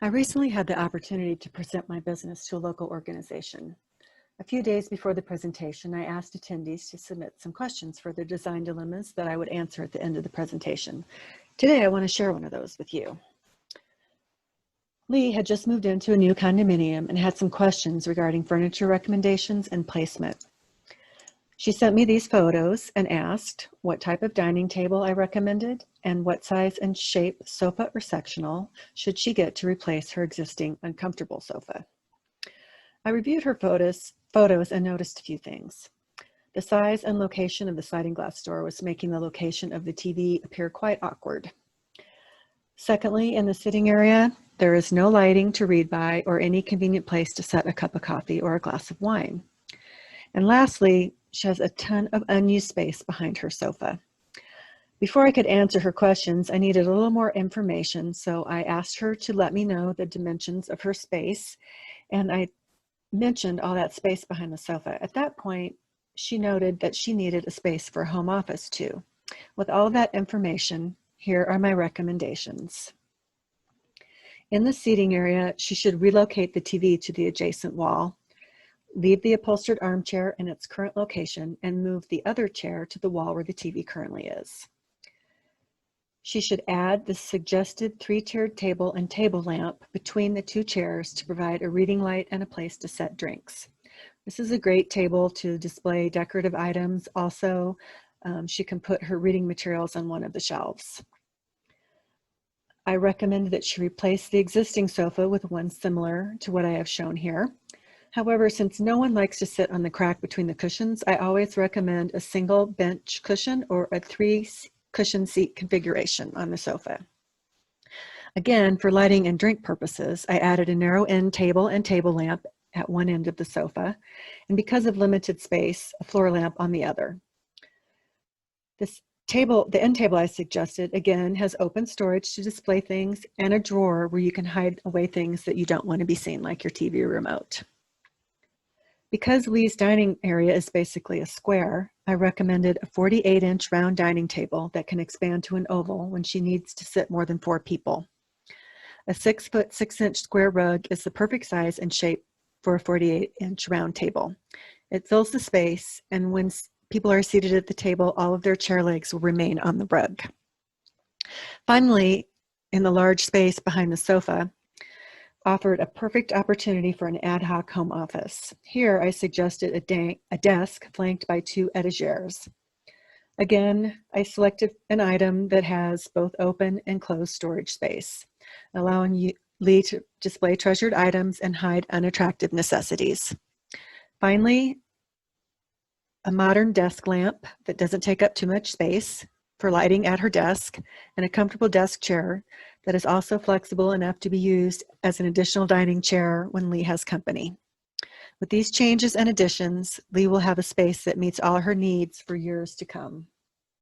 I recently had the opportunity to present my business to a local organization. A few days before the presentation, I asked attendees to submit some questions for their design dilemmas that I would answer at the end of the presentation. Today, I want to share one of those with you. Lee had just moved into a new condominium and had some questions regarding furniture recommendations and placement. She sent me these photos and asked what type of dining table I recommended and what size and shape sofa or sectional should she get to replace her existing uncomfortable sofa. I reviewed her photos and noticed a few things. The size and location of the sliding glass door was making the location of the TV appear quite awkward. Secondly, in the sitting area, there is no lighting to read by or any convenient place to set a cup of coffee or a glass of wine. And lastly, she has a ton of unused space behind her sofa. Before I could answer her questions, I needed a little more information, so I asked her to let me know the dimensions of her space, and I mentioned all that space behind the sofa. At that point, she noted that she needed a space for a home office too. With all of that information, here are my recommendations. In the seating area, she should relocate the TV to the adjacent wall, leave the upholstered armchair in its current location, and move the other chair to the wall where the TV currently is. She should add the suggested 3-tiered table and table lamp between the 2 chairs to provide a reading light and a place to set drinks. This is a great table to display decorative items. Also, she can put her reading materials on one of the shelves. I recommend that she replace the existing sofa with one similar to what I have shown here. However, since no one likes to sit on the crack between the cushions, I always recommend a single bench cushion or a 3-cushion seat configuration on the sofa. Again, for lighting and drink purposes, I added a narrow end table and table lamp at one end of the sofa, and because of limited space, a floor lamp on the other. The end table I suggested, again, has open storage to display things and a drawer where you can hide away things that you don't want to be seen, like your TV remote. Because Lee's dining area is basically a square, I recommended a 48-inch round dining table that can expand to an oval when she needs to sit more than 4 people. A 6-foot 6-inch square rug is the perfect size and shape for a 48-inch round table. It fills the space, and when people are seated at the table, all of their chair legs will remain on the rug. Finally, in the large space behind the sofa, offered a perfect opportunity for an ad hoc home office. Here, I suggested a desk flanked by 2 etagères. Again, I selected an item that has both open and closed storage space, allowing Lee to display treasured items and hide unattractive necessities. Finally, a modern desk lamp that doesn't take up too much space for lighting at her desk, and a comfortable desk chair that is also flexible enough to be used as an additional dining chair when Lee has company. With these changes and additions, Lee will have a space that meets all her needs for years to come.